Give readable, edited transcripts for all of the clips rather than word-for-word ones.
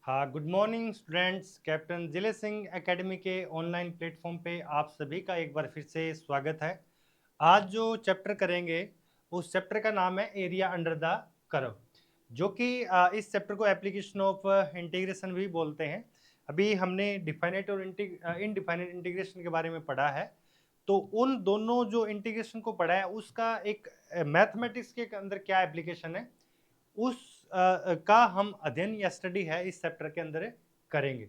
हाँ, good morning students. Captain जिले Singh academy के ऑनलाइन प्लेटफॉर्म पे आप सभी का एक बार फिर से स्वागत है। आज जो चैप्टर करेंगे उस चैप्टर का नाम है एरिया अंडर द कर्व, जो कि इस चैप्टर को एप्लीकेशन ऑफ इंटीग्रेशन भी बोलते हैं। अभी हमने डिफाइनेट और इनडिफाइनेट इंटीग्रेशन के बारे में पढ़ा है। तो उन दोनों जो इंटीग्रेशन को पढ़ा है उसका एक मैथमेटिक्स के अंदर क्या एप्लीकेशन है उस का हम अध्ययन या स्टडी है इस चैप्टर के अंदर करेंगे।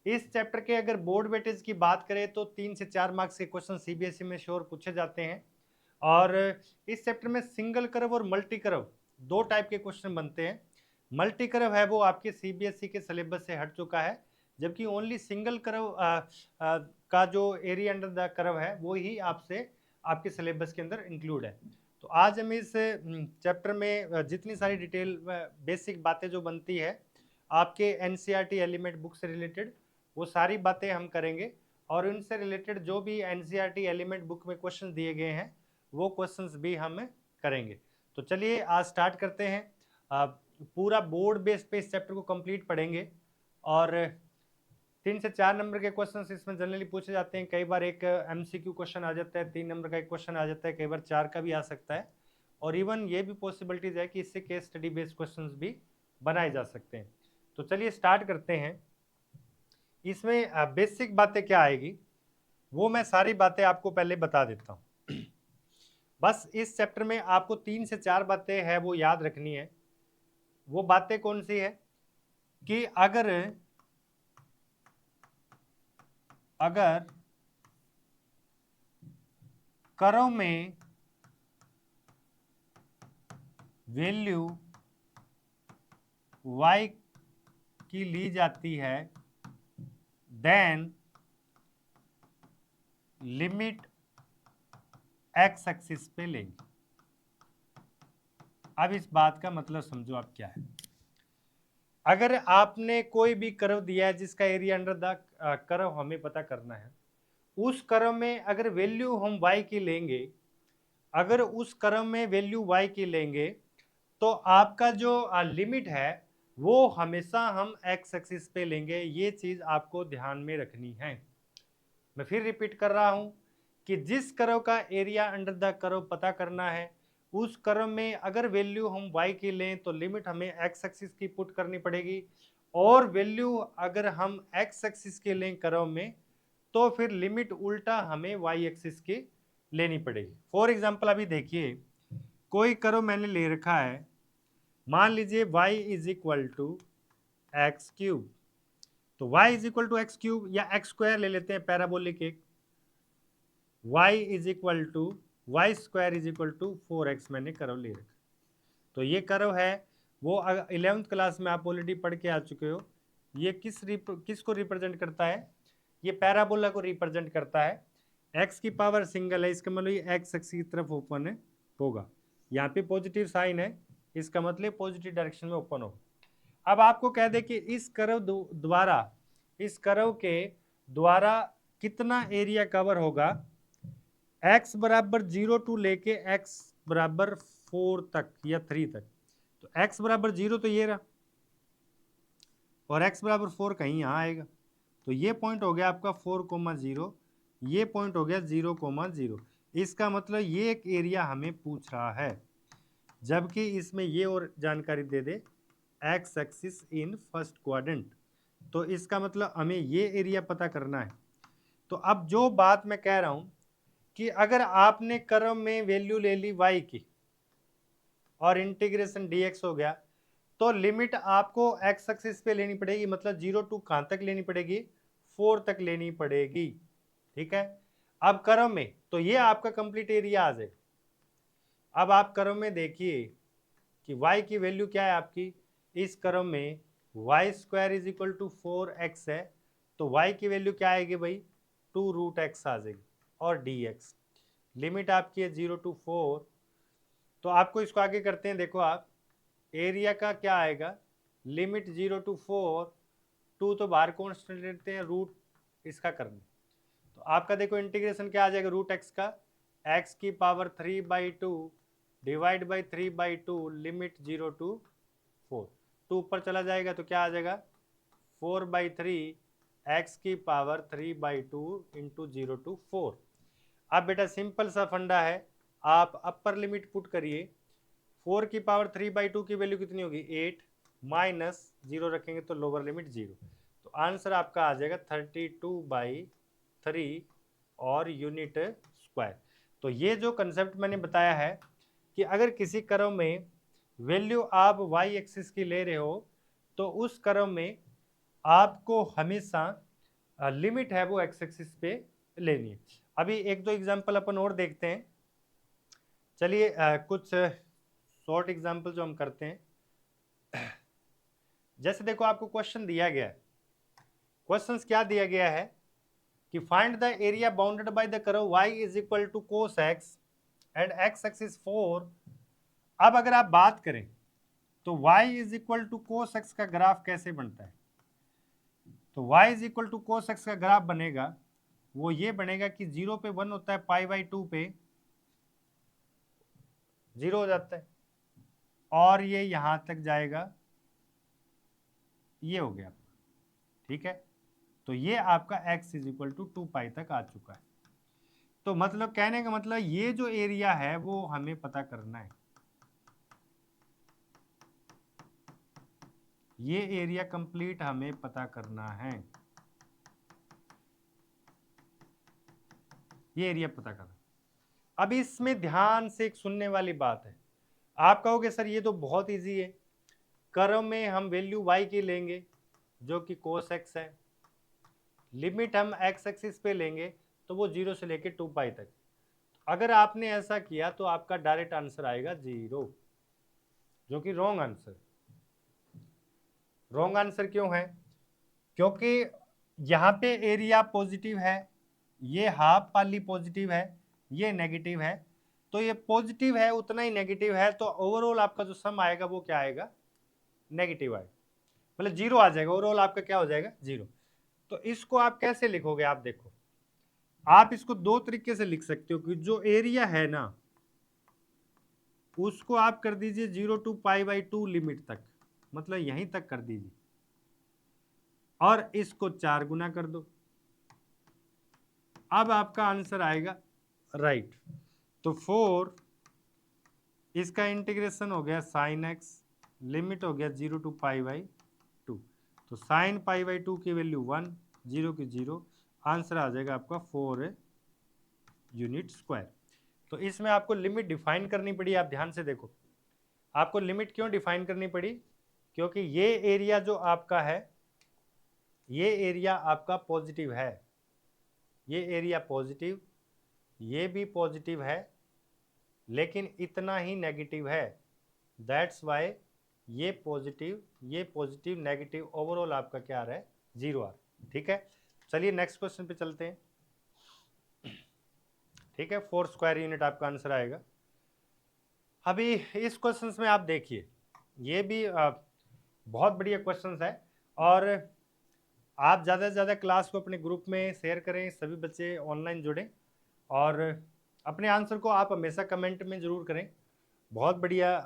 इस चैप्टर के अगर बोर्ड वेटेज की बात करें तो 3 से 4 मार्क्स के क्वेश्चन सीबीएसई में श्योर पूछे जाते हैं। और इस चैप्टर में सिंगल कर्व और मल्टी कर्व दो टाइप के क्वेश्चन बनते हैं। मल्टी कर्व है वो आपके सीबीएसई के सिलेबस से हट चुका है, जबकि ओनली सिंगल कर्व का जो एरिया अंडर द कर्व है वो ही आपसे आपके सिलेबस के अंदर इंक्लूड है। तो आज हम इस चैप्टर में जितनी सारी डिटेल बेसिक बातें जो बनती है आपके एनसीईआरटी एलिमेंट बुक से रिलेटेड, वो सारी बातें हम करेंगे। और उनसे रिलेटेड जो भी एनसीईआरटी एलिमेंट बुक में क्वेश्चन दिए गए हैं वो क्वेश्चंस भी हम करेंगे। तो चलिए आज स्टार्ट करते हैं। पूरा बोर्ड बेस पे इस चैप्टर को कंप्लीट पढ़ेंगे और 3 से 4 नंबर के क्वेश्चंस इसमें जनरली पूछे जाते हैं। कई बार एक एमसीक्यू क्वेश्चन आ जाता है, 3 नंबर का एक क्वेश्चन आ जाता है, कई बार 4 का भी आ सकता है। और इवन ये भी पॉसिबिलिटीज है कि इससे केस स्टडी बेस्ड क्वेश्चंस भी बनाए जा सकते हैं। तो चलिए स्टार्ट करते हैं। इसमें बेसिक बातें क्या आएगी वो मैं सारी बातें आपको पहले बता देता हूँ। बस इस चैप्टर में आपको 3 से 4 बातें हैं वो याद रखनी है। वो बातें कौन सी है कि अगर अगर कर्व में वैल्यू y की ली जाती है देन लिमिट x एक्सिस पे लेंगे। अब इस बात का मतलब समझो आप क्या है। अगर आपने कोई भी कर्व दिया है जिसका एरिया अंडर द कर्व हमें पता करना है, उस कर्व में अगर वैल्यू हम y की लेंगे, अगर उस कर्व में वैल्यू y की लेंगे तो आपका जो लिमिट है वो हमेशा हम x एक्सिस पे लेंगे। ये चीज आपको ध्यान में रखनी है। मैं फिर रिपीट कर रहा हूं कि जिस कर्व का एरिया अंडर द कर्व पता करना है, उस कर्व में अगर वैल्यू हम y की लें तो लिमिट हमें x एक्सिस की पुट करनी पड़ेगी, और वैल्यू अगर हम x एक्सिस के लें कर्व में तो फिर लिमिट उल्टा हमें y एक्सिस की लेनी पड़ेगी। फॉर एग्जाम्पल अभी देखिए, कोई कर्व मैंने ले रखा है, मान लीजिए y is equal to x cube. तो y is equal to x cube या एक्स स्क्वायर ले लेते हैं पैराबोलिक एक, y is equal to y square is equal to 4x मैंने कर्व ले रखा। तो ये कर्व है वो 11th क्लास में आप ऑलरेडी पढ़ के आ चुके हो। ये किसको रिप्रेजेंट करता है? ये पैराबोला को रिप्रेजेंट करता है। x की पावर सिंगल है, इसका मतलब ये x एक्सिस की तरफ ओपन है होगा। यहाँ पे पॉजिटिव साइन है, इसका मतलब पॉजिटिव डायरेक्शन में ओपन होगा। अब आपको कह दे कि इस कर्व द्वारा, इस कर्व के द्वारा कितना एरिया कवर होगा x बराबर 0 टू लेके x बराबर 4 तक या 3 तक। तो x बराबर 0 तो ये रहा, और x बराबर 4 कहीं यहाँ आएगा। तो ये पॉइंट हो गया आपका 4,0, ये पॉइंट हो गया 0,0। इसका मतलब ये एक एरिया हमें पूछ रहा है, जबकि इसमें ये और जानकारी दे दे x axis in first quadrant. तो इसका मतलब हमें ये एरिया पता करना है। तो अब जो बात मैं कह रहा हूं कि अगर आपने कर्व में वैल्यू ले ली y की और इंटीग्रेशन dx हो गया, तो लिमिट आपको x एक्सिस पे लेनी पड़ेगी, मतलब 0 टू कहां तक लेनी पड़ेगी? 4 तक लेनी पड़ेगी। ठीक है। अब कर्व में तो ये आपका कंप्लीट एरिया आ जाएगा। अब आप कर्व में देखिए कि y की वैल्यू क्या है आपकी, इस कर्व में y square is equal to 4x है, तो y की वैल्यू क्या आएगी भाई? 2√x आ जाएगी, और dx लिमिट आपकी है 0 टू 4। तो आपको इसको आगे करते हैं, देखो आप एरिया का क्या आएगा, लिमिट 0 टू 4, 2 तो बाहर कॉन्स्टेंट लेते हैं, रूट इसका करना। तो आपका देखो इंटीग्रेशन क्या आ जाएगा, रूट एक्स का x की power 3/2 divide by 3/2 limit 0 to 4। 2 ऊपर चला जाएगा तो क्या आ जाएगा 4/3 एक्स की पावर 3/2 इंटू 0 to 4। अब बेटा सिंपल सा फंडा है, आप अपर लिमिट पुट करिए, 4 की पावर 3/2 की वैल्यू कितनी होगी 8, माइनस 0 रखेंगे तो लोअर लिमिट 0, तो आंसर आपका आ जाएगा 32/3 और यूनिट स्क्वायर। तो ये जो कंसेप्ट मैंने बताया है कि अगर किसी कर्व में वैल्यू आप वाई एक्सिस की ले रहे हो तो उस कर्व में आपको हमेशा लिमिट है वो एक्स एक्सिस पे लेनी है। अभी एक दो एग्जांपल अपन और देखते हैं, चलिए कुछ शॉर्ट एग्जांपल जो हम करते हैं। जैसे देखो आपको क्वेश्चन दिया गया है, क्वेश्चन क्या दिया गया है कि find the area bounded by the curve y is equal to cos x and x axis 4। अब अगर आप बात करें तो y is equal to cos x का ग्राफ कैसे बनता है, तो y is equal to cos x का ग्राफ बनेगा, वो ये बनेगा कि 0 पे 1 होता है, पाई/2 पे 0 हो जाता है, और ये यहां तक जाएगा, ये हो गया आपका, ठीक है। तो ये आपका x इज इक्वल टू 2 पाई तक आ चुका है। तो मतलब कहने का मतलब ये जो एरिया है वो हमें पता करना है, ये एरिया कंप्लीट हमें पता करना है, ये एरिया पता करना। अब इसमें ध्यान से एक सुनने वाली बात है, आप कहोगे सर ये तो बहुत इजी है, कर्व में हम वैल्यू y की लेंगे जो कि cos x है, लिमिट हम x एक्सिस पे लेंगे तो वो 0 से लेके 2 पाई तक। अगर आपने ऐसा किया तो आपका डायरेक्ट आंसर आएगा 0, जो कि रॉन्ग आंसर। रॉन्ग आंसर क्यों है, क्योंकि यहाँ पे एरिया पॉजिटिव है, ये हाफ पाली पॉजिटिव है, ये नेगेटिव है, तो ये पॉजिटिव है उतना ही नेगेटिव है, तो ओवरऑल आपका जो सम आएगा वो क्या आएगा, नेगेटिव आएगा, मतलब 0 आ जाएगा, ओवरऑल आपका क्या हो जाएगा 0। तो इसको आप कैसे लिखोगे, आप देखो, आप इसको दो तरीके से लिख सकते हो कि जो एरिया है ना उसको आप कर दीजिए 0 to पाई/2 लिमिट तक, मतलब यहीं तक कर दीजिए, और इसको 4 गुना कर दो, अब आपका आंसर आएगा राइट। तो 4, इसका इंटीग्रेशन हो गया साइन एक्स, लिमिट हो गया 0 to पाई/2, तो साइन पाई/2 की वैल्यू 1, 0 की 0, आंसर आ जाएगा आपका 4 यूनिट स्क्वायर। तो इसमें आपको लिमिट डिफाइन करनी पड़ी, आप ध्यान से देखो, आपको लिमिट क्यों डिफाइन करनी पड़ी, क्योंकि ये एरिया जो आपका है, ये एरिया आपका पॉजिटिव है, ये एरिया पॉजिटिव, ये भी पॉजिटिव है, लेकिन इतना ही नेगेटिव है, दैट्स वाई ये पॉजिटिव नेगेटिव ओवरऑल आपका क्या आ रहा है 0 आ रहा है, ठीक है। चलिए नेक्स्ट क्वेश्चन पे चलते हैं, ठीक है, 4 स्क्वायर यूनिट आपका आंसर आएगा। अभी इस क्वेश्चन में आप देखिए, ये भी बहुत बढ़िया क्वेश्चन है, और आप ज़्यादा से ज़्यादा क्लास को अपने ग्रुप में शेयर करें, सभी बच्चे ऑनलाइन जुड़ें, और अपने आंसर को आप हमेशा कमेंट में ज़रूर करें। बहुत बढ़िया,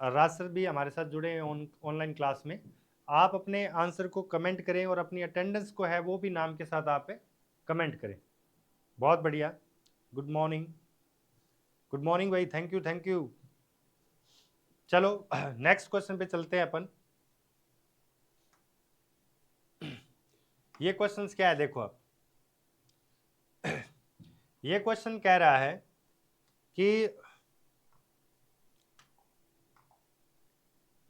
राज सर भी हमारे साथ जुड़े हैं ऑनलाइन क्लास में, आप अपने आंसर को कमेंट करें और अपनी अटेंडेंस को है वो भी नाम के साथ आप कमेंट करें। बहुत बढ़िया, गुड मॉर्निंग, गुड मॉर्निंग भाई, थैंक यू थैंक यू। चलो नेक्स्ट क्वेश्चन पे चलते हैं अपन। ये क्वेश्चन क्या है देखो आप, ये क्वेश्चन कह रहा है कि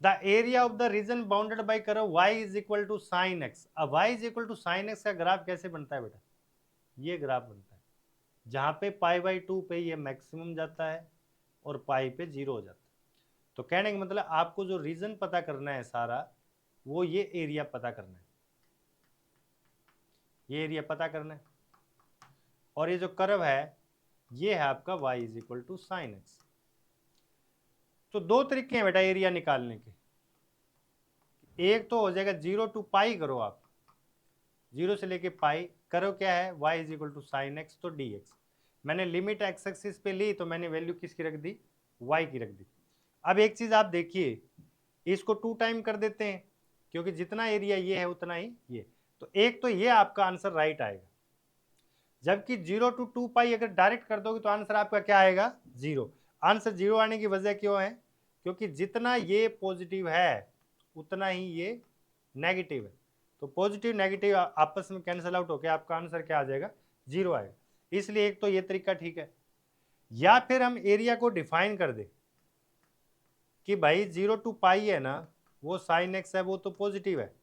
the area of the region bounded by curve y is equal to sine x. अब y is equal to sine x का ग्राफ कैसे बनता है बेटा, ये ग्राफ बनता है जहां पे पाई/2 पे ये मैक्सिमम जाता है और पाई पे 0 हो जाता है। तो कहने का मतलब आपको जो रीजन पता करना है सारा, वो ये एरिया पता करना है, ये एरिया पता करना है, और ये जो कर्व है ये है आपका y is equal to sine x. तो दो तरीके हैं बेटा एरिया निकालने के, एक तो हो जाएगा 0 to पाई करो आप, 0 से लेके पाई करो, क्या है y is equal to sine x, तो dx, मैंने लिमिट x एक्सिस पे ली तो मैंने वैल्यू किसकी रख दी, y की रख दी। अब एक चीज आप देखिए, इसको 2 टाइम कर देते हैं क्योंकि जितना एरिया ये है उतना ही ये, तो एक तो ये आपका आंसर राइट आएगा। जबकि 0 to 2 पाई अगर डायरेक्ट कर दोगे तो आंसर आपका क्या आएगा, 0। आंसर 0 आने की वजह क्यों है, क्योंकि जितना ये पॉजिटिव है उतना ही ये नेगेटिव है, तो पॉजिटिव नेगेटिव आपस में कैंसिल आउट होकर आपका आंसर क्या आ जाएगा, 0 आएगा। इसलिए एक तो ये तरीका ठीक है, या फिर हम एरिया को डिफाइन कर दे कि भाई 0 to पाई है ना, वो साइन एक्स है, वो तो पॉजिटिव है,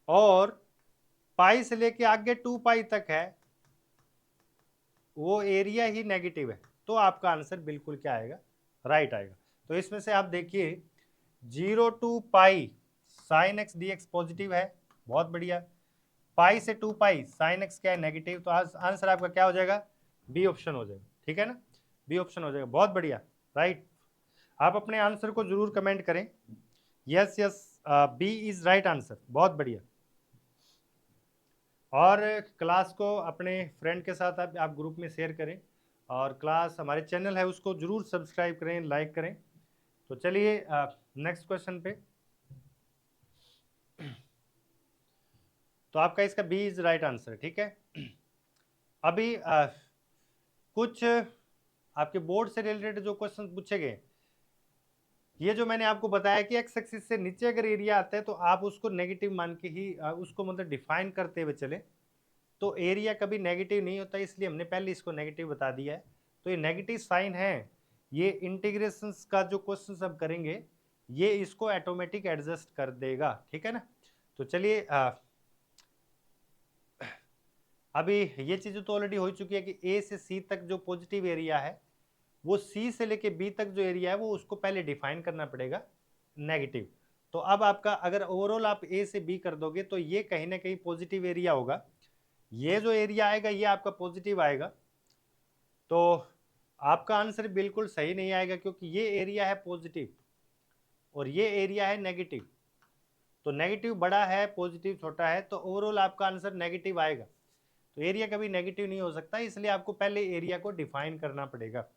और पाई से लेके आगे 2 पाई तक है वो एरिया ही नेगेटिव है, तो आपका आंसर बिल्कुल क्या आएगा, राइट आएगा। तो इसमें से आप देखिए 0 to pi sine x D x positive है, बहुत बढ़िया। पाई से 2 पाई साइन एक्स क्या है, नेगेटिव, तो आंसर आपका क्या हो जाएगा, बी ऑप्शन हो जाएगा। ठीक है ना, बी ऑप्शन हो जाएगा, बहुत बढ़िया, राइट। आप अपने आंसर को जरूर कमेंट करें, yes yes B is right answer, बहुत बढ़िया। और क्लास को अपने फ्रेंड के साथ आप ग्रुप में शेयर करें, और क्लास हमारे चैनल है उसको जरूर सब्सक्राइब करें, लाइक करें। तो चलिए नेक्स्ट क्वेश्चन पे। तो आपका इसका बी इज राइट आंसर, ठीक है। अभी कुछ आपके बोर्ड से रिलेटेड जो क्वेश्चन पूछे गए, ये जो मैंने आपको बताया कि एक्स एक्सिस से नीचे अगर एरिया आता है तो आप उसको नेगेटिव मान के ही उसको मतलब डिफाइन करते हुए चले, तो एरिया कभी नेगेटिव नहीं होता, इसलिए हमने पहले इसको नेगेटिव बता दिया है। तो ये नेगेटिव साइन है, ये इंटीग्रेशंस का जो क्वेश्चन अब करेंगे ये इसको ऑटोमेटिक एडजस्ट कर देगा, ठीक है ना। तो चलिए अभी ये चीज़ तो ऑलरेडी हो चुकी है कि ए से सी तक जो पॉजिटिव एरिया है वो सी से लेके बी तक जो एरिया है वो उसको पहले डिफाइन करना पड़ेगा नेगेटिव। तो अब आपका अगर ओवरऑल आप ए से बी कर दोगे तो ये कहीं ना कहीं पॉजिटिव एरिया होगा, ये जो एरिया आएगा ये आपका पॉजिटिव आएगा, तो आपका आंसर बिल्कुल सही नहीं आएगा, क्योंकि ये एरिया है पॉजिटिव और ये एरिया है नेगेटिव, तो नेगेटिव बड़ा है पॉजिटिव छोटा है, तो ओवरऑल आपका आंसर नेगेटिव आएगा। तो एरिया कभी नेगेटिव नहीं हो सकता, इसलिए आपको पहले एरिया को डिफाइन करना पड़ेगा।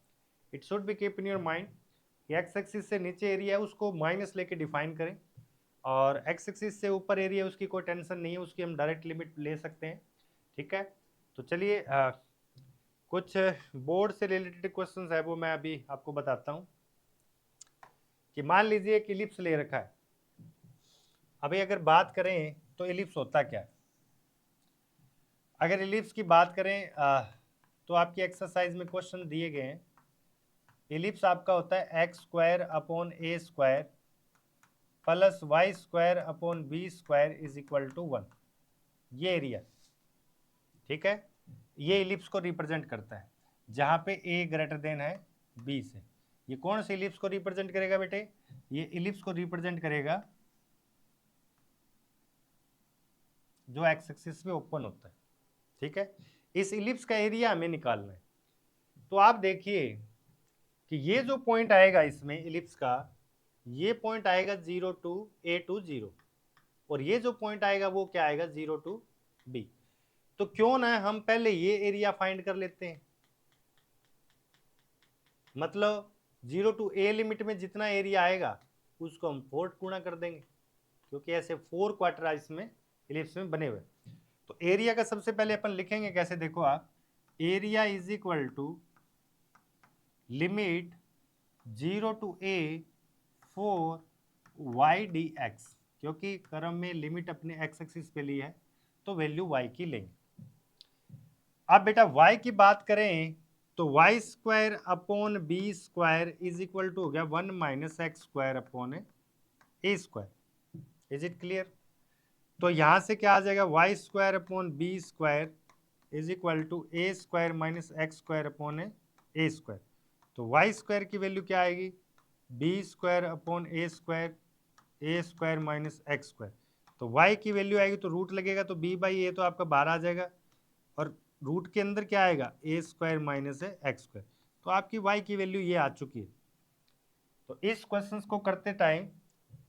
It should be keep in your mind कि एक्स एक्सिस से नीचे एरिया है उसको माइनस लेके डिफाइन करें, और एक्स एक्सिस से ऊपर एरिया उसकी कोई टेंशन नहीं है, उसकी हम डायरेक्ट लिमिट ले सकते हैं, ठीक है। तो चलिए कुछ बोर्ड से रिलेटेड क्वेश्चंस है वो मैं अभी आपको बताता हूँ। कि मान लीजिए एक इलिप्स ले रखा है, अभी अगर बात करें तो इलिप्स होता क्या है। अगर इलिप्स की बात करें तो आपकी एक्सरसाइज में क्वेश्चन दिए गए हैं, इलिप्स आपका होता है x square upon A square plus Y square upon B square is equal to 1, ये एरिया, ठीक है। ये इलिप्स को रिप्रेजेंट करता है जहां पे ए ग्रेटर देन है बी से। ये कौन से इलिप्स को रिप्रेजेंट करेगा बेटे, ये इलिप्स को रिप्रेजेंट करेगा जो एक्स एक्सिस पे ओपन होता है, ठीक है। इस इलिप्स का एरिया हमें निकालना है। तो आप देखिए कि ये जो पॉइंट आएगा इसमें इलिप्स का, ये पॉइंट आएगा 0 टू ए टू 0, और ये जो पॉइंट आएगा वो क्या आएगा 0 टू बी। तो क्यों ना हम पहले ये एरिया फाइंड कर लेते हैं, मतलब 0 टू ए लिमिट में जितना एरिया आएगा उसको हम 4 गुणा कर देंगे, क्योंकि ऐसे 4 क्वार्टर इसमें इलिप्स में बने हुए। तो एरिया का सबसे पहले अपन लिखेंगे कैसे, देखो आप, area is equal to limit 0 to a 4 y d x, क्योंकि क्रम में लिमिट अपने एक्स एक्सिस पे ली है तो वैल्यू वाई की लेंगे। अब बेटा वाई की बात करें तो y square upon B square is equal to हो गया 1 minus x square upon A square. Is it clear. तो यहां से क्या आ जाएगा, y square upon B square is equal to A square minus x square upon A square. तो y square की वैल्यू क्या आएगी, बी स्क्वायर अपॉन ए स्क्वायर माइनस एक्स स्क्वायर। तो वाई की वैल्यू आएगी तो रूट लगेगा, तो बी बाई ए तो आपका 12 आ जाएगा, और रूट के अंदर क्या आएगा, ए स्क्वायर माइनस एक्स स्क्वायर। तो आपकी वाई की वैल्यू ये आ चुकी है। तो इस क्वेश्चन को करते टाइम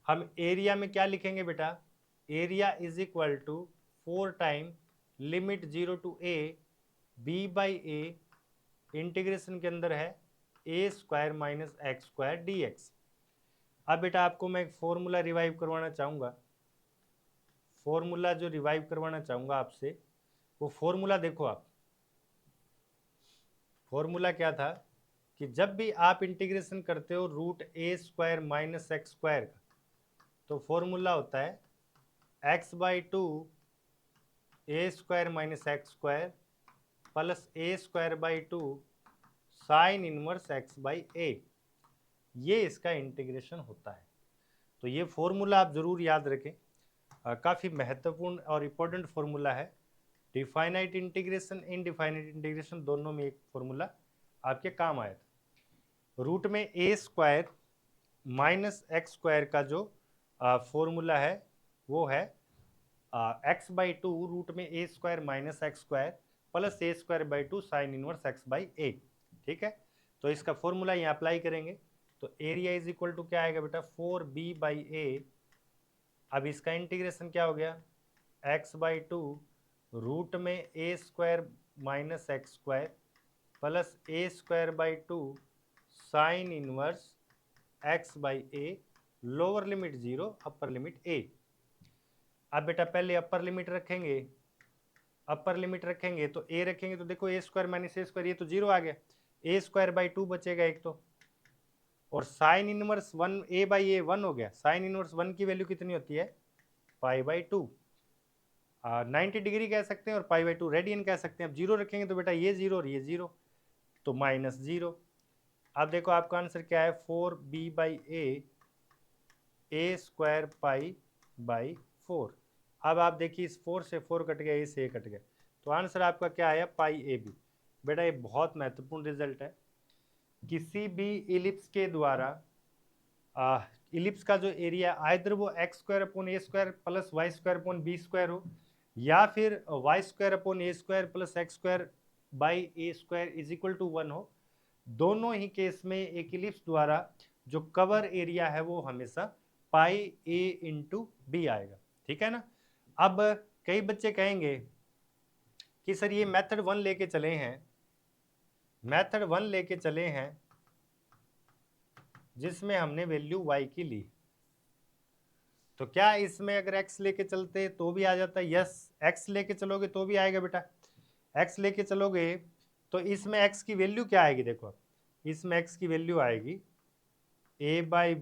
हम एरिया में क्या लिखेंगे बेटा, area is equal to 4 time limit 0 to A B by A integration के अंदर है A square minus x square D x. अब बेटा आपको मैं एक फॉर्मूला रिवाइव करवाना चाहूँगा। फॉर्मूला जो रिवाइव करवाना चाहूँगा आपसे, वो फॉर्मूला देखो आप। फॉर्मूला क्या था कि जब भी आप इंटीग्रेशन करते हो root A square minus x square का, तो फॉर्मूला होता है X by two A square minus x square plus A square by two sine inverse X by A. ये इसका इंटीग्रेशन होता है। तो ये फॉर्मूला आप जरूर याद रखें, काफ़ी महत्वपूर्ण और इम्पोर्टेंट फॉर्मूला है। डिफाइनाइट इंटीग्रेशन, इनडिफाइनाइट इंटीग्रेशन दोनों में एक फॉर्मूला आपके काम आया था। रूट में A square minus x square का जो फॉर्मूला है वो है एक्स बाई टू रूट में A square minus x square plus A square by two sine inverse X by A. ठीक है, तो इसका फॉर्मूला यहाँ अप्लाई करेंगे तो एरिया इज इक्वल टू क्या आएगा बेटा, 4b बाई ए। अब इसका इंटीग्रेशन क्या हो गया, एक्स बाई टू रूट में A square minus x square plus A square by two sine inverse X by A, lower limit 0 upper limit a। अब बेटा पहले अपर लिमिट रखेंगे, अपर लिमिट रखेंगे तो a रखेंगे तो देखो ए स्क्वायर माइनस ए स्क्वायर, ये तो 0 आ गया, ए स्क्वायर बाई टू बचेगा एक तो, और साइन इनवर्स 1 a बाई ए 1 हो गया। साइन इनवर्स 1 की वैल्यू कितनी होती है, पाई बाई टू। 90 डिग्री कह सकते हैं और पाई बाई टू रेडियन कह सकते हैं। अब 0 रखेंगे तो बेटा ये 0 और ये 0, तो माइनस 0। अब देखो आपका आंसर क्या है, 4b by A square pi by 4। अब आप देखिए इस 4 से 4 कट गया, ए से ए कट गया, तो आंसर आपका क्या आया, पाई ए बी। बेटा ये बहुत महत्वपूर्ण रिजल्ट है। किसी भी इलिप्स के द्वारा इलिप्स का जो एरिया आइदर वो एक्स स्क्वायर अपॉन ए square plus Y square upon B square हो, या फिर Y square upon A square plus X square by A square is equal to 1 हो, दोनों ही केस में एक इलिप्स द्वारा जो कवर एरिया है वो हमेशा पाई ए इंटू बी आएगा। ठीक है ना। अब कई बच्चे कहेंगे कि सर ये मेथड 1 लेके चले हैं, मेथड 1 लेके चले हैं जिसमें हमने वैल्यू y की ली, तो क्या इसमें अगर x लेके चलते तो भी आ जाता है? यस, x लेके चलोगे तो भी आएगा बेटा। x लेके चलोगे तो इसमें x की वैल्यू क्या आएगी, देखो इसमें x की वैल्यू आएगी a by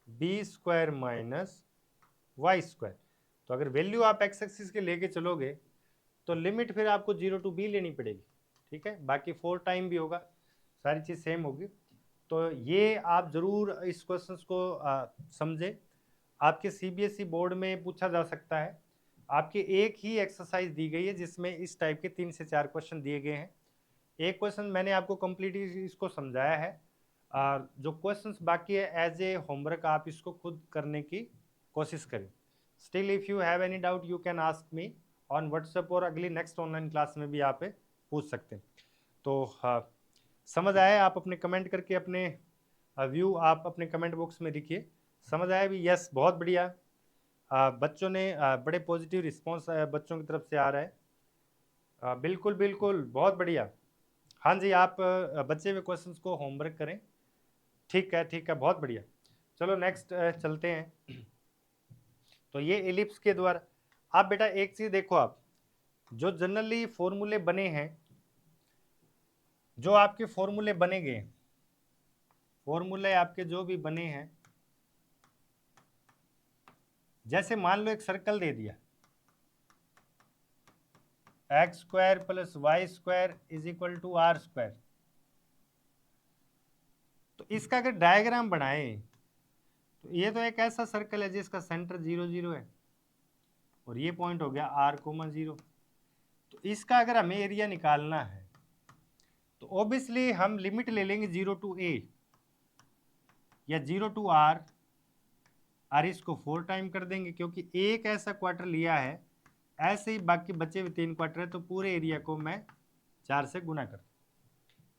b square minus y square. तो अगर वैल्यू आप x एक्सिस के लेके चलोगे तो लिमिट फिर आपको 0 टू b लेनी पड़ेगी। ठीक है, बाकी 4 टाइम भी होगा, सारी चीज़ सेम होगी। तो ये आप ज़रूर इस क्वेश्चंस को समझें। आपके सीबीएसई बोर्ड में पूछा जा सकता है। आपकी एक ही एक्सरसाइज दी गई है जिसमें इस टाइप के 3 से 4 क्वेश्चन दिए गए हैं। एक क्वेश्चन मैंने आपको कंप्लीटली इसको समझाया है, जो क्वेश्चंस बाकी है एज ए होमवर्क आप इसको खुद करने की कोशिश करें। Still if you have any doubt you can ask me on WhatsApp, और अगली नेक्स्ट ऑनलाइन क्लास में भी आप पूछ सकते हैं। तो समझ आया? आप अपने कमेंट करके अपने व्यू आप अपने कमेंट बॉक्स में लिखिए। समझ आया भी? यस, बहुत बढ़िया। बच्चों ने बड़े पॉजिटिव रिस्पॉन्स बच्चों की तरफ से आ रहा है। बिल्कुल बिल्कुल, बहुत बढ़िया। हाँ जी, आप बच्चे हुए क्वेश्चंस को होमवर्क करें। ठीक है, ठीक है, बहुत बढ़िया। चलो नेक्स्ट चलते हैं। तो ये एलिप्स के द्वारा आप बेटा एक चीज़ देखो, आप जो जनरली फॉर्मूले बने हैं, जो आपके फॉर्मूले बने गए, फॉर्मूले आपके जो भी बने हैं, जैसे मान लो एक सर्कल दे दिया, x square plus Y square is equal to r square, तो इसका अगर डायग्राम बनाए तो ये तो एक ऐसा सर्कल है जिसका सेंटर 0 0 है, और ये पॉइंट हो गया आर कोमा 0। तो इसका अगर हमें एरिया निकालना है तो ऑब्वियसली हम लिमिट ले लेंगे 0 टू ए या 0 टू आर, और इसको 4 टाइम कर देंगे, क्योंकि एक ऐसा क्वार्टर लिया है, ऐसे ही बाकी बचे हुए 3 क्वार्टर है, तो पूरे एरिया को मैं 4 से गुना कर।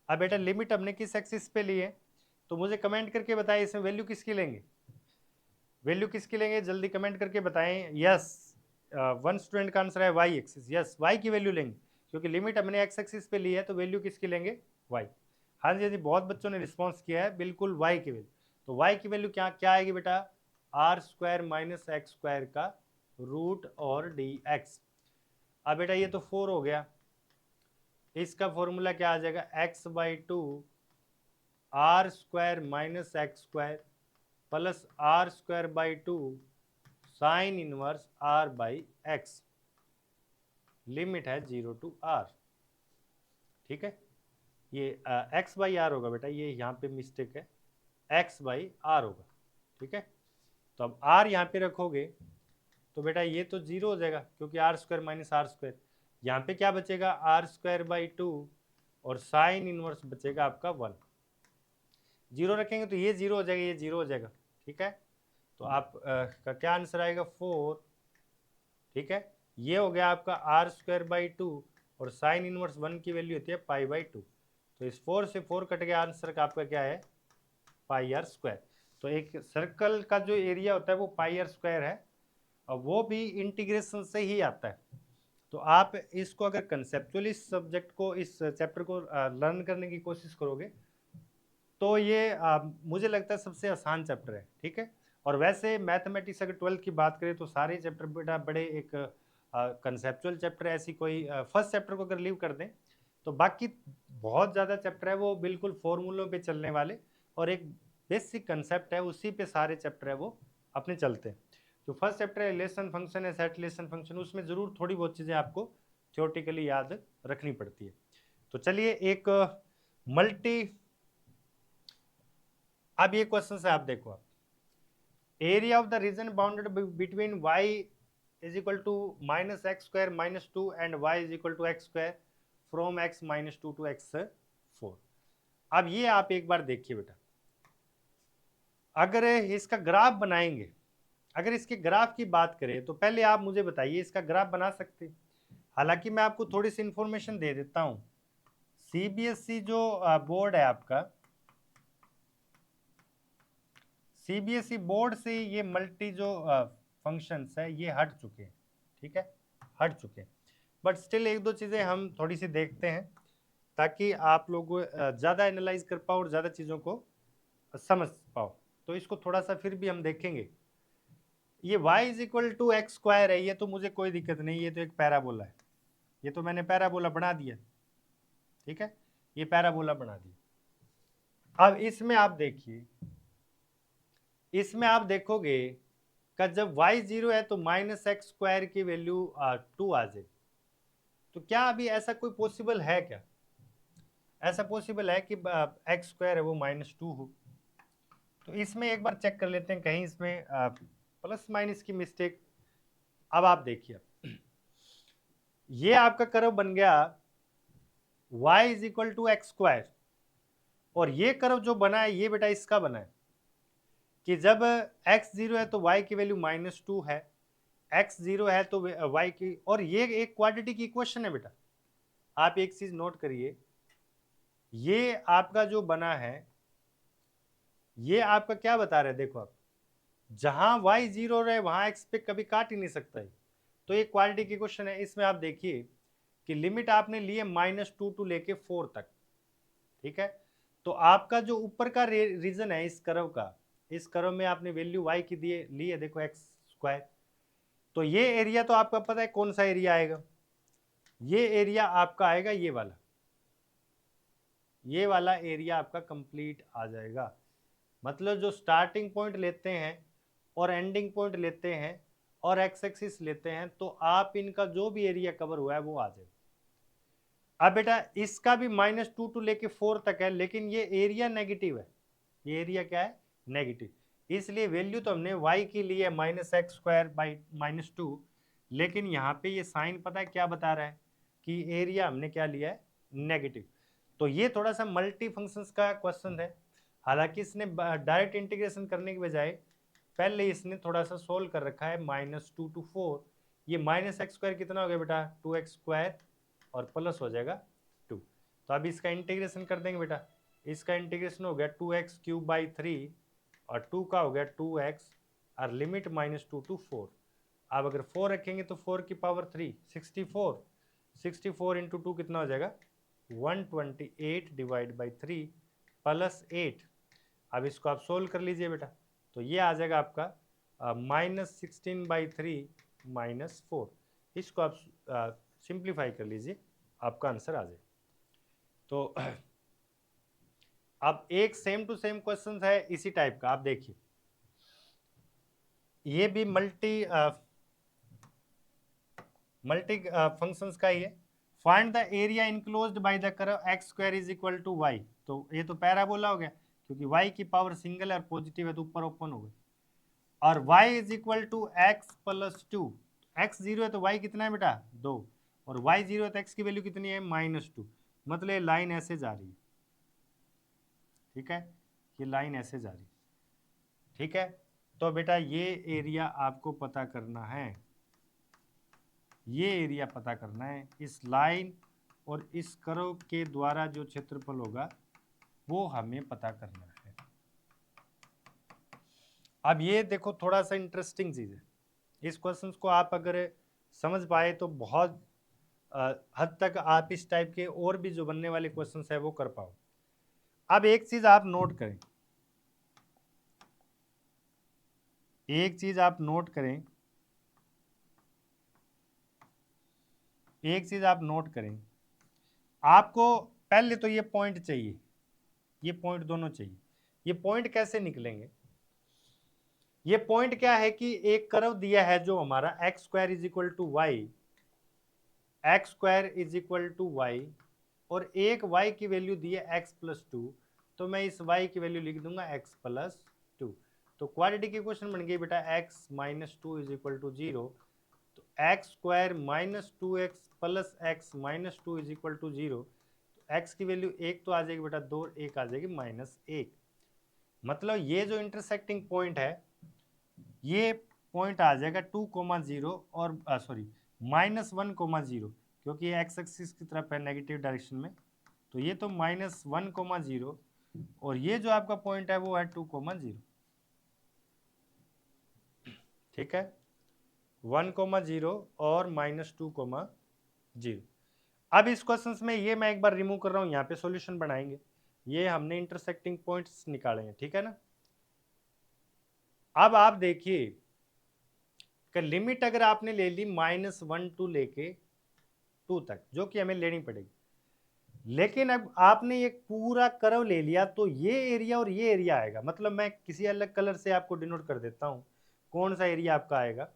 अब बेटा लिमिट हमने किस एक्सिस पे ली है, तो मुझे कमेंट करके बताएं इसमें वैल्यू किसकी लेंगे, वैल्यू किसकी लेंगे, जल्दी कमेंट करके बताएं। यस, वन स्टूडेंट का आंसर है वाई एक्सिस। यस, वाई की वैल्यू लेंगे, क्योंकि लिमिट हमने एक्स एक्सिस पे ली है, तो वैल्यू किसकी लेंगे, वाई। हाँ जी, हाँ जी, बहुत बच्चों ने रिस्पॉन्स किया है, बिल्कुल वाई की वैल्यू। तो y की वैल्यू क्या क्या आएगी बेटा, r square minus x square का रूट और डी एक्स। अब बेटा ये तो 4 हो गया, इसका फॉर्मूला क्या आ जाएगा, x by two r square minus x square plus r square by two sine inverse r by x, limit है 0 टू आर। ठीक है, ये एक्स बाई आर होगा बेटा, ये यहाँ पे मिस्टेक है, एक्स बाई आर होगा। ठीक है, तो अब आर यहाँ पे रखोगे तो बेटा ये तो 0 हो जाएगा क्योंकि r square minus r square, यहाँ पे क्या बचेगा, आर स्क्वायर बाई टू और साइन इनवर्स बचेगा आपका 1। 0 रखेंगे तो ये 0 हो जाएगा, ये 0 हो जाएगा। ठीक है, तो आप का क्या आंसर आएगा, 4। ठीक है, ये हो गया आपका आर स्क्वायर बाई टू और साइन इनवर्स 1 की वैल्यू होती है पाई बाई टू। तो इस 4 से 4 कट गया, आंसर का आपका क्या है, पाई आर स्क्वायर। तो एक सर्कल का जो एरिया होता है वो पाई आर स्क्वायर है और वो भी इंटीग्रेशन से ही आता है। तो आप इसको अगर कंसेप्चुअली सब्जेक्ट को, इस चैप्टर को लर्न करने की कोशिश करोगे तो ये मुझे लगता है सबसे आसान चैप्टर है। ठीक है, और वैसे मैथमेटिक्स अगर 12th की बात करें तो सारे चैप्टर बेटा बड़े एक कंसेप्चुअल चैप्टर है, ऐसी कोई फर्स्ट चैप्टर को अगर लीव कर दें तो बाकी बहुत ज़्यादा चैप्टर है वो बिल्कुल फॉर्मूलों पे चलने वाले, और एक बेसिक कंसेप्ट है उसी पे सारे चैप्टर है वो अपने चलते हैं। जो फर्स्ट चैप्टर है रिलेशन फंक्शन है, सेट रिलेशन फंक्शन, उसमें ज़रूर थोड़ी बहुत चीज़ें आपको थ्योरेटिकली याद रखनी पड़ती है। तो चलिए एक मल्टी, अब ये क्वेश्चन से आप देखो, आप area of the region bounded between y is equal to minus x square minus two and y is equal to x square from x minus two to x 4। अब ये आप एक बार देखिए बेटा, अगर इसका ग्राफ बनाएंगे, अगर इसके ग्राफ की बात करें तो पहले आप मुझे बताइए इसका ग्राफ बना सकते हैं। हालांकि मैं आपको थोड़ी सी इंफॉर्मेशन दे देता हूं, सीबीएसई जो बोर्ड है आपका, सीबीएसई बोर्ड से ये मल्टी जो फंक्शंस है ये हट चुके हैं। ठीक है, हट चुके हैं, बट स्टिल एक दो चीज़ें हम थोड़ी सी देखते हैं ताकि आप लोग ज़्यादा एनालाइज कर पाओ और ज़्यादा चीज़ों को समझ पाओ। तो इसको थोड़ा सा फिर भी हम देखेंगे। ये y is equal to x square है, ये तो मुझे कोई दिक्कत नहीं, ये तो एक पैराबोला है, ये तो मैंने पैराबोला बना दिया। ठीक है, ये पैराबोला बना दिया। अब इसमें आप देखिए, इसमें आप देखोगे कि जब y 0 है तो माइनस एक्स स्क्वायर की वैल्यू 2 आ जाए। तो क्या अभी ऐसा कोई पॉसिबल है क्या, ऐसा पॉसिबल है कि एक्स स्क्वायर है वो माइनस टू हो? तो इसमें एक बार चेक कर लेते हैं कहीं इसमें प्लस माइनस की मिस्टेक। अब आप देखिए, ये आपका कर्व बन गया y is equal to x square, और ये कर्व जो बना है ये बेटा इसका बना है कि जब x 0 है तो y की वैल्यू माइनस टू है, x 0 है तो y की, और ये एक क्वाड्रेटिक की इक्वेशन है बेटा। आप एक चीज नोट करिए, ये आपका जो बना है ये आपका क्या बता रहे हैं, देखो आप, जहां y 0 रहे वहां x पे कभी काट ही नहीं सकता है। तो ये क्वाड्रेटिक इक्वेशन है। इसमें आप देखिए कि लिमिट आपने ली है माइनस टू टू लेके 4 तक। ठीक है, तो आपका जो ऊपर का रीजन है इस कर्व का, इस कर्व में आपने वैल्यू y की दिए ली है, देखो एक्स स्क्वायर। तो ये एरिया तो आपका पता है कौन सा एरिया आएगा, ये एरिया आपका आएगा ये वाला, ये वाला एरिया आपका कंप्लीट आ जाएगा। मतलब जो स्टार्टिंग पॉइंट लेते हैं और एंडिंग पॉइंट लेते हैं और एक्स एक्सिस लेते हैं, तो आप इनका जो भी एरिया कवर हुआ है वो आ जाएगा। अब बेटा इसका भी माइनस टू टू लेके 4 तक है, लेकिन ये एरिया नेगेटिव है, ये एरिया क्या है, नेगेटिव। इसलिए वैल्यू तो हमने y की ली है minus x square by minus two, लेकिन यहाँ पे ये साइन पता है क्या बता रहा है कि एरिया हमने क्या लिया है, नेगेटिव। तो ये थोड़ा सा मल्टी फंक्शंस का क्वेश्चन है। हालांकि इसने डायरेक्ट इंटीग्रेशन करने के बजाय पहले इसने थोड़ा सा सोल्व कर रखा है माइनस टू टू 4। ये माइनस एक्स स्क्वायर कितना हो गया बेटा, 2x स्क्वायर और प्लस हो जाएगा 2। तो अब इसका इंटीग्रेशन कर देंगे बेटा, इसका इंटीग्रेशन हो गया 2x क्यूब बाई 3 और 2 का हो गया 2x और लिमिट माइनस टू टू 4। अब अगर 4 रखेंगे तो 4 की पावर 3 64, 64 इंटू 2 कितना हो जाएगा 128 डिवाइड बाई 3 प्लस 8। अब इसको आप सोल्व कर लीजिए बेटा, तो ये आ जाएगा आपका -16/3 -4। इसको आप सिंप्लीफाई कर लीजिए, आपका आंसर आ जाए। तो अब एक सेम टू सेम क्वेश्चन है इसी टाइप का, आप देखिए, ये भी मल्टी फंक्शंस का ही है। Find the area enclosed by the curve x square is equal to y. तो ये तो पैराबोला हो गया, क्योंकि वाई की पावर सिंगल है और पॉजिटिव है तो ऊपर ओपन हो गई। और y is equal to x plus two. X zero है तो y कितना है बेटा 2, और y जीरो है तो x की वैल्यू कितनी है -2। मतलब ये लाइन ऐसे जा रही है, ठीक है, ये लाइन ऐसे जा रही है, ठीक है। तो बेटा ये एरिया आपको पता करना है, ये एरिया पता करना है। इस लाइन और इस कर्व के द्वारा जो क्षेत्रफल होगा वो हमें पता करना है। अब ये देखो थोड़ा सा इंटरेस्टिंग चीज है, इस क्वेश्चन को आप अगर समझ पाए तो बहुत हद तक आप इस टाइप के और भी जो बनने वाले क्वेश्चन है वो कर पाओ। अब एक चीज आप नोट करें, एक चीज आप नोट करें, एक चीज आप नोट करें, आपको पहले तो ये पॉइंट चाहिए, ये पॉइंट दोनों चाहिए। ये पॉइंट कैसे निकलेंगे? ये पॉइंट क्या है कि एक कर्व दिया है जो हमारा x square is equal to y, x square is equal to y, और एक y की वैल्यू दी है x प्लस टू, तो मैं इस y की वैल्यू लिख दूंगा x प्लस टू। तो क्वाड्रेटिक इक्वेशन बन गई बेटा x minus two is equal to 0। तो x square minus two x plus x minus two is equal to 0। तो x की वैल्यू एक तो आ जाएगी बेटा 2, एक आ जाएगी -1। मतलब ये जो इंटरसेक्टिंग पॉइंट है, ये पॉइंट आ जाएगा 2,0 और सॉरी -1,0, क्योंकि ये एक्स एक्सिस की तरफ है नेगेटिव डायरेक्शन में, तो ये तो -1,0, और ये जो आपका पॉइंट है वो है 2,0, ठीक है, 1,0 और -2,0। अब इस क्वेश्चन में ये मैं एक बार रिमूव कर रहा हूँ, यहाँ पे सॉल्यूशन बनाएंगे। ये हमने इंटरसेक्टिंग पॉइंट्स निकाले हैं, ठीक है ना। अब आप देखिए कि लिमिट अगर आपने ले ली -1 टू लेके 2 तक, जो कि हमें लेनी पड़ेगी, लेकिन अब आपने एक पूरा कर्व ले लिया तो ये एरिया और ये एरिया आएगा। मतलब मैं किसी अलग कलर से आपको डिनोट कर देता हूं कौन सा एरिया आपका आएगा।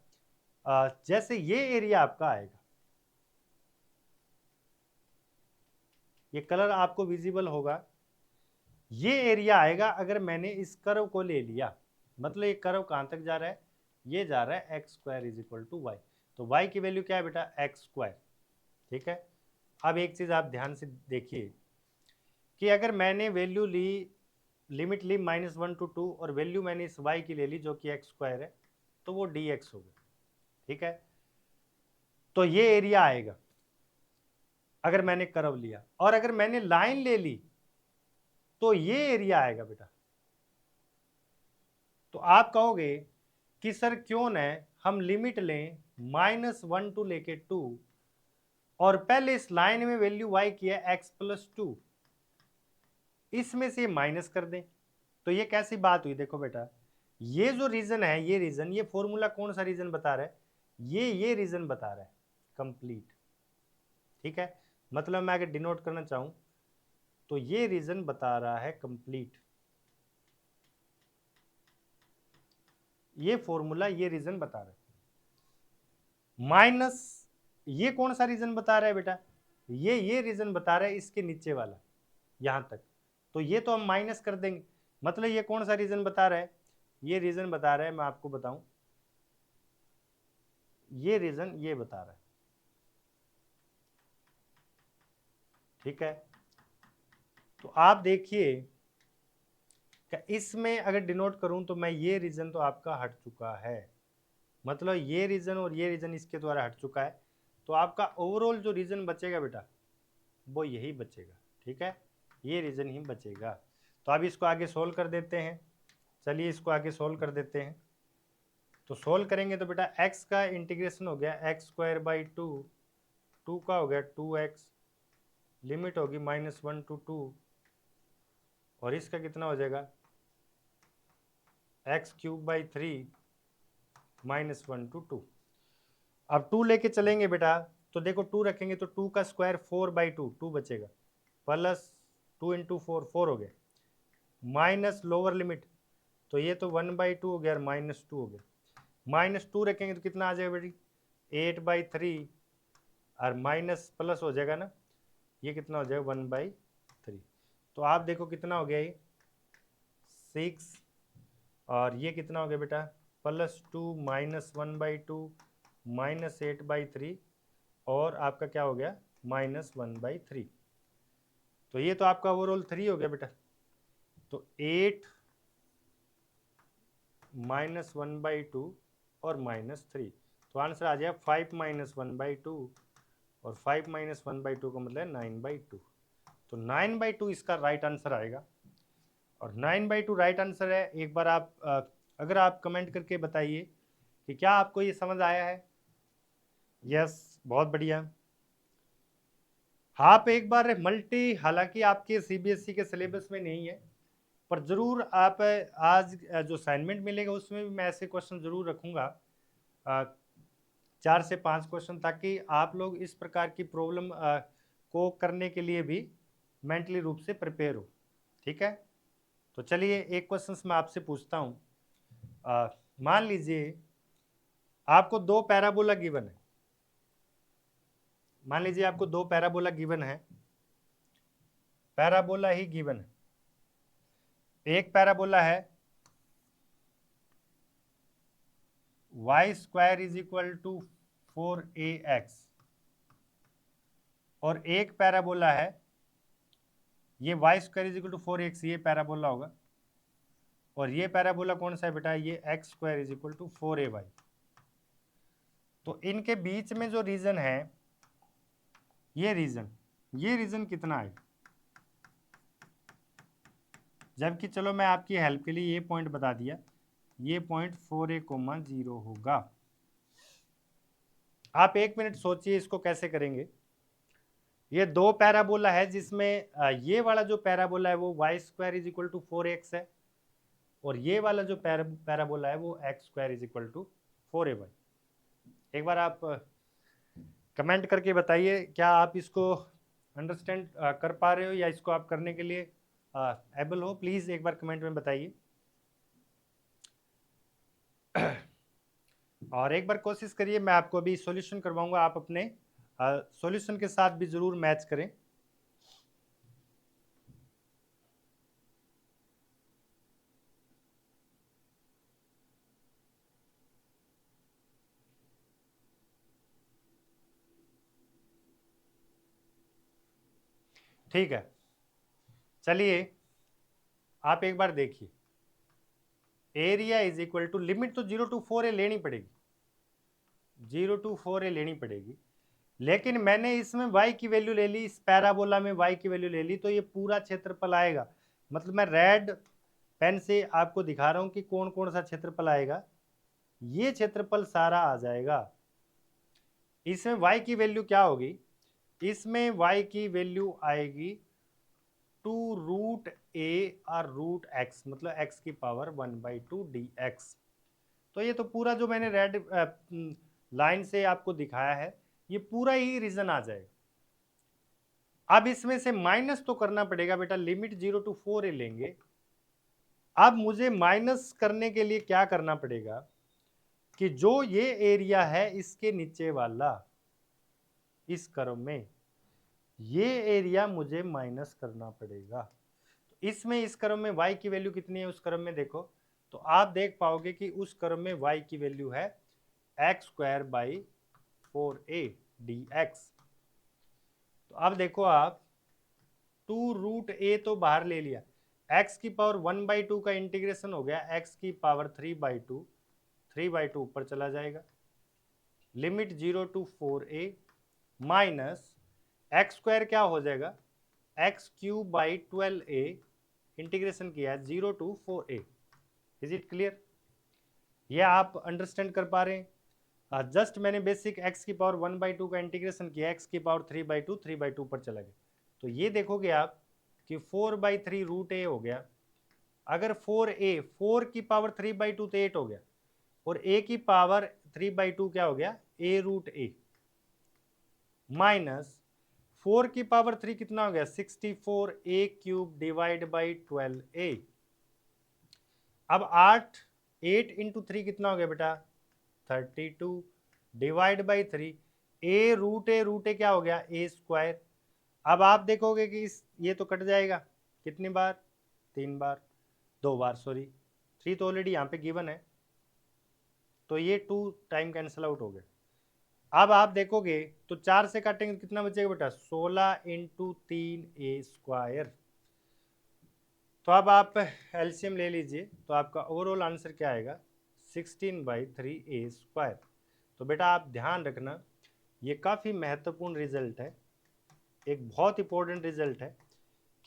जैसे ये एरिया आपका आएगा, ये कलर आपको विजिबल होगा, ये एरिया आएगा अगर मैंने इस कर्व को ले लिया। मतलब ये कर्व कहां तक जा रहा है, ये जा रहा है x square is equal to y. तो वाई की वैल्यू क्या है बेटा एक्स स्क्वायर, ठीक है। अब एक चीज आप ध्यान से देखिए कि अगर मैंने वैल्यू ली, लिमिट ली -1 टू 2, और वैल्यू मैंने इस y की ले ली जो कि एक्स स्क्वायर है, तो वो dx हो गया, ठीक है। तो ये एरिया आएगा अगर मैंने कर्व लिया, और अगर मैंने लाइन ले ली तो ये एरिया आएगा बेटा। तो आप कहोगे कि सर क्यों न हम लिमिट लें -1 टू लेके 2, और पहले इस लाइन में वैल्यू y की है x प्लस टू, इसमें से माइनस कर दें। तो ये कैसी बात हुई, देखो बेटा, ये जो रीजन है, ये रीजन, ये फॉर्मूला कौन सा रीजन बता रहा है, ये रीजन बता रहा है कंप्लीट, ठीक है। मतलब मैं अगर डिनोट करना चाहूं तो ये रीजन बता रहा है कंप्लीट, ये फॉर्मूला ये रीजन बता रहा है। माइनस ये कौन सा रीजन बता रहा है बेटा, ये रीजन बता रहा है इसके नीचे वाला यहां तक, तो ये तो हम माइनस कर देंगे। मतलब ये कौन सा रीजन बता रहा है, ये रीजन बता रहा है, मैं आपको बताऊं, ये रीजन ये बता रहा है, ठीक है। तो आप देखिए इसमें अगर डिनोट करूं तो मैं ये रीजन तो आपका हट चुका है, मतलब ये रीजन और ये रीजन इसके द्वारा हट चुका है। तो आपका ओवरऑल जो रीजन बचेगा बेटा वो यही बचेगा, ठीक है, ये रीजन ही बचेगा। तो अब इसको आगे सोल्व कर देते हैं, चलिए इसको आगे सोल्व कर देते हैं। तो सोल्व करेंगे तो बेटा x का इंटीग्रेशन हो गया एक्स स्क्वायर बाई 2, 2 का हो गया 2x, लिमिट होगी -1 टू 2, और इसका कितना हो जाएगा x cube by 3 minus 1 to 2। अब 2 लेके चलेंगे बेटा, तो देखो 2 रखेंगे तो 2 का स्क्वायर 4/2, 2 बचेगा, प्लस 2 इंटू 4, 4 हो गया, माइनस लोअर लिमिट, तो ये तो 1/2 हो गया और -2 हो गया, -2 रखेंगे तो कितना आ जाएगा बेटी, 8/3, और माइनस प्लस हो जाएगा ना, ये कितना हो जाएगा 1/3। तो आप देखो कितना हो गया ये 6, और ये कितना हो गया बेटा +2 -1/2 -8/3, और आपका क्या हो गया -1/3। तो ये तो आपका ओवरऑल 3 हो गया बेटा। तो 8 -1/2 और -3, तो आंसर आ जाएगा 5 -1/2, और 5 -1/2 का मतलब है 9/2। तो 9/2 इसका राइट आंसर आएगा, और 9/2 राइट आंसर है। एक बार आप अगर आप कमेंट करके बताइए कि क्या आपको ये समझ आया है। यस, बहुत बढ़िया। आप एक बार मल्टी, हालांकि आपके सीबीएसई के सिलेबस में नहीं है, पर जरूर आप आज जो असाइनमेंट मिलेगा उसमें भी मैं ऐसे क्वेश्चन जरूर रखूंगा, 4 से 5 क्वेश्चन, ताकि आप लोग इस प्रकार की प्रॉब्लम को करने के लिए भी मेंटली रूप से प्रिपेयर हो। ठीक है, तो चलिए एक क्वेश्चन मैं आपसे पूछता हूँ। मान लीजिए आपको 2 पैराबोला गिवन है, मान लीजिए आपको 2 पैराबोला गिवन है, पैराबोला ही गिवन है। एक पैराबोला है y² = 4ax, और एक पैराबोला है ये y² = 4x, ये पैराबोला होगा, और ये पैराबोला कौन सा है बेटा, ये x² = 4ay। तो इनके बीच में जो रीजन है, ये रीजन कितना है, जबकि चलो मैं आपकी हेल्प के लिए ये पॉइंट बता दिया, ये पॉइंट 4a,0 होगा। आप 1 मिनट सोचिए इसको कैसे करेंगे। ये 2 पैराबोला है जिसमें ये वाला जो पैराबोला है वो y² = 4x है, और ये वाला जो पैराबोला है वो x² = 4ay। एक बार आप कमेंट करके बताइए, क्या आप इसको अंडरस्टैंड कर पा रहे हो, या इसको आप करने के लिए एबल हो, प्लीज एक बार कमेंट में बताइए। और एक बार कोशिश करिए, मैं आपको अभी सॉल्यूशन करवाऊंगा, आप अपने सॉल्यूशन के साथ भी जरूर मैच करें। ठीक है, चलिए आप एक बार देखिए, area is equal to, limit तो 0 to 4a लेनी पड़ेगी, 0 to 4a लेनी पड़ेगी, लेकिन मैंने इसमें y की वैल्यू ले ली, इस पैराबोला में y की वैल्यू ले ली, तो ये पूरा क्षेत्रफल आएगा। मतलब मैं रेड पेन से आपको दिखा रहा हूं कि कौन कौन सा क्षेत्रफल आएगा, ये क्षेत्रफल सारा आ जाएगा। इसमें y की वैल्यू क्या होगी, इसमें y की वैल्यू आएगी 2√a और √x, मतलब x की पावर 1/2 dx। तो ये तो पूरा जो मैंने रेड लाइन से आपको दिखाया है, ये पूरा ही रीजन आ जाएगा। अब इसमें से माइनस तो करना पड़ेगा बेटा, लिमिट 0 to 4a लेंगे। अब मुझे माइनस करने के लिए क्या करना पड़ेगा कि जो ये एरिया है इसके नीचे वाला, इस कर्व में ये एरिया मुझे माइनस करना पड़ेगा। तो इसमें इस कर्व में y की वैल्यू कितनी है, उस कर्व में देखो तो आप देख पाओगे कि उस कर्व में y की वैल्यू है x² / 4a dx। तो अब देखो आप 2√a तो बाहर ले लिया, x की पावर 1/2 का इंटीग्रेशन हो गया, x की पावर 3/2, 3/2 ऊपर चला जाएगा, limit 0 to 4a minus x² क्या हो जाएगा, x³ / 12a, इंटीग्रेशन किया है 0 to 4a। Is it clear, ये आप अंडरस्टैंड कर पा रहे हैं। जस्ट मैंने बेसिक x की पावर 1/2 का इंटीग्रेशन किया, x की पावर 3/2, 3/2 पर चला गया, तो ये देखोगे आप कि 4/3 √a हो गया, अगर 4a 4 की पावर 3/2 तो 8 हो गया, और a की पावर 3/2 क्या हो गया, a√a, माइनस 4 की पावर 3 कितना हो गया 64a³ डिवाइड बाई 12a। अब 8 इंटू 3 कितना हो गया बेटा 32 डिवाइड बाई 3, a√a क्या हो गया a²। अब आप देखोगे कि ये तो कट जाएगा, कितनी बार 3 बार, 2 बार सॉरी, 3 तो ऑलरेडी यहाँ पे गिवन है, तो ये 2 टाइम कैंसिल आउट हो गए। अब आप देखोगे तो 4 से काटेंगे तो कितना बचेगा बेटा 16 इंटू 3a²। तो अब आप एलसीएम ले लीजिए, तो आपका ओवरऑल आंसर क्या आएगा 16/3a²। तो बेटा आप ध्यान रखना, ये काफ़ी महत्वपूर्ण रिजल्ट है, एक बहुत इंपॉर्टेंट रिजल्ट है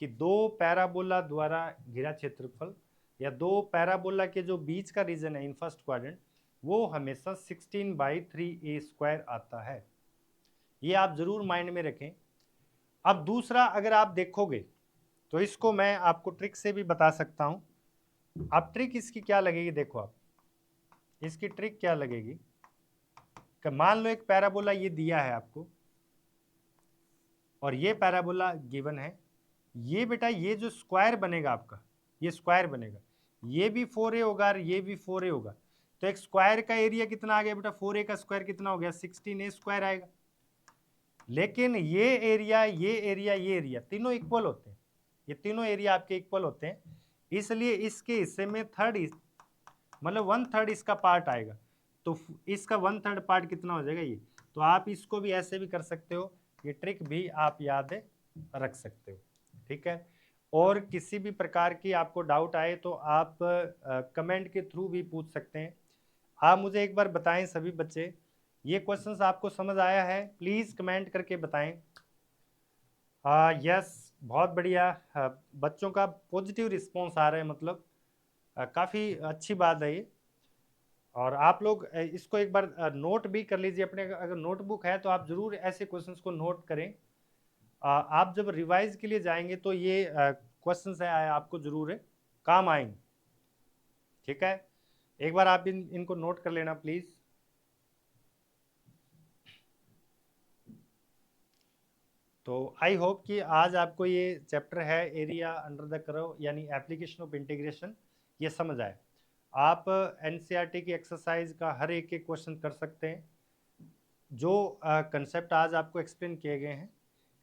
कि दो पैराबोला द्वारा घिरा क्षेत्रफल या दो पैराबोला के जो बीच का रीजन है इन फर्स्ट क्वाड्रेंट, वो हमेशा 16/3a² आता है। ये आप जरूर माइंड में रखें। अब दूसरा अगर आप देखोगे तो इसको मैं आपको ट्रिक से भी बता सकता हूं। अब ट्रिक इसकी क्या लगेगी, देखो आप इसकी ट्रिक क्या लगेगी कि मान लो एक पैराबोला ये दिया है आपको, और ये पैराबोला गिवन है, ये बेटा ये जो स्क्वायर बनेगा आपका, ये स्क्वायर बनेगा, ये भी 4a होगा और ये भी 4a होगा, तो एक स्क्वायर का एरिया कितना आ गया बेटा 4a का स्क्वायर कितना हो गया 16a² आएगा। लेकिन ये एरिया ये एरिया तीनों इक्वल होते हैं, ये तीनों एरिया आपके इक्वल होते हैं, इसलिए इसके हिस्से में मतलब 1/3 इसका पार्ट आएगा, तो इसका 1/3 पार्ट कितना हो जाएगा ये। तो आप इसको भी ऐसे भी कर सकते हो, ये ट्रिक भी आप याद रख सकते हो, ठीक है। और किसी भी प्रकार की आपको डाउट आए तो आप कमेंट के थ्रू भी पूछ सकते हैं। आप मुझे एक बार बताएं सभी बच्चे, ये क्वेश्चंस आपको समझ आया है, प्लीज कमेंट करके बताएं। यस, बहुत बढ़िया, बच्चों का पॉजिटिव रिस्पॉन्स आ रहा है, मतलब काफ़ी अच्छी बात है ये। और आप लोग इसको एक बार नोट भी कर लीजिए अपने, अगर नोटबुक है तो आप जरूर ऐसे क्वेश्चंस को नोट करें। आप जब रिवाइज के लिए जाएंगे तो ये क्वेश्चंस है आपको जरूर काम आएंगे, ठीक है। एक बार आप इनको नोट कर लेना प्लीज। तो आई होप कि आज आपको ये चैप्टर है एरिया अंडर द कर्व यानी एप्लीकेशन ऑफ इंटीग्रेशन, ये समझ आए। आप एनसीईआरटी की एक्सरसाइज का हर एक क्वेश्चन कर सकते हैं। जो कंसेप्ट आज आपको एक्सप्लेन किए गए हैं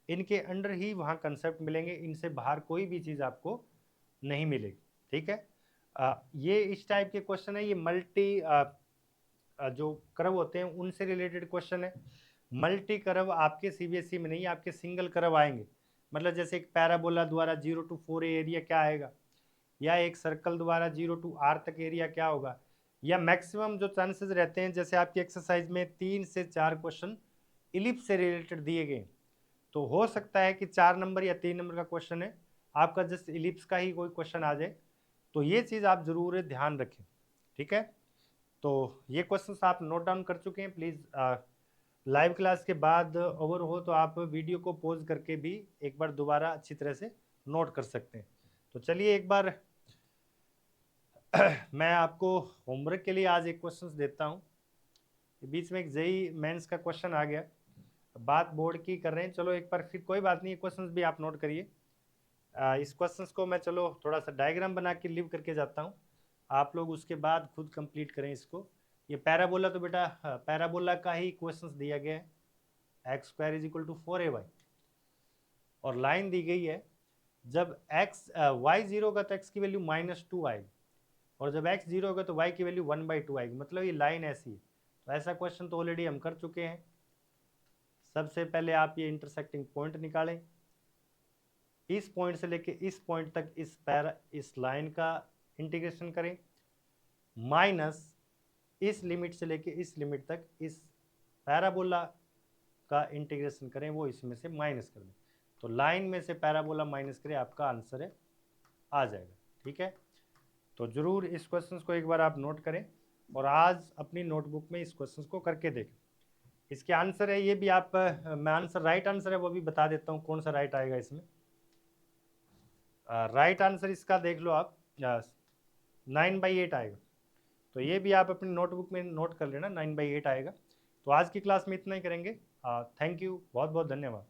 इनके अंडर ही वहाँ कंसेप्ट मिलेंगे, इनसे बाहर कोई भी चीज़ आपको नहीं मिलेगी, ठीक है। ये इस टाइप के क्वेश्चन है, ये मल्टी जो कर्व होते हैं उनसे रिलेटेड क्वेश्चन है। मल्टी कर्व आपके सीबीएसई में नहीं, आपके सिंगल कर्व आएंगे। मतलब जैसे एक पैराबोला द्वारा 0 to 4a एरिया क्या आएगा, या एक सर्कल द्वारा 0 to r तक एरिया क्या होगा, या मैक्सिमम जो चांसेस रहते हैं जैसे आपकी एक्सरसाइज में 3 से 4 क्वेश्चन इलिप्स से रिलेटेड दिए गए, तो हो सकता है कि 4 नंबर या 3 नंबर का क्वेश्चन है आपका जस्ट इलिप्स का ही कोई क्वेश्चन आ जाए, तो ये चीज़ आप जरूर ध्यान रखें, ठीक है। तो ये क्वेश्चन आप नोट डाउन कर चुके हैं, प्लीज़ लाइव क्लास के बाद ओवर हो तो आप वीडियो को पॉज करके भी एक बार दोबारा अच्छी तरह से नोट कर सकते हैं। तो चलिए एक बार मैं आपको होमवर्क के लिए आज एक क्वेश्चन देता हूँ। बीच में एक जेई मेंस का क्वेश्चन आ गया, बात बोर्ड की कर रहे हैं, चलो एक बार फिर कोई बात नहीं, क्वेश्चंस भी आप नोट करिए। इस क्वेश्चंस को मैं चलो थोड़ा सा डायग्राम बना के लिव करके जाता हूँ, आप लोग उसके बाद खुद कंप्लीट करें इसको। ये पैराबोला तो बेटा पैराबोला का ही क्वेश्चंस दिया गया है, x² = 4ay, और लाइन दी गई है जब y 0 होगा तो x की वैल्यू -2 आएगी, और जब x 0 होगा तो y की वैल्यू 1/2 आएगी, मतलब ये लाइन ऐसी है। तो ऐसा क्वेश्चन तो ऑलरेडी हम कर चुके हैं। सबसे पहले आप ये इंटरसेक्टिंग पॉइंट निकालें, इस पॉइंट से लेके इस पॉइंट तक इस लाइन का इंटीग्रेशन करें, माइनस इस लिमिट से लेके इस लिमिट तक इस पैराबोला का इंटीग्रेशन करें, वो इसमें से माइनस कर दें, तो लाइन में से पैराबोला माइनस करें, आपका आंसर आ जाएगा, ठीक है। तो जरूर इस क्वेश्चन को एक बार आप नोट करें और आज अपनी नोटबुक में इस क्वेश्चन को करके देखें। इसके आंसर है ये भी आप मैं आंसर राइट आंसर है वो भी बता देता हूँ, कौन सा राइट आएगा इसमें। राइट आंसर इसका देख लो आप, 9/8 आएगा। तो ये भी आप अपनी नोटबुक में नोट कर लेना, 9/8 आएगा। तो आज की क्लास में इतना ही करेंगे। थैंक यू, बहुत बहुत धन्यवाद।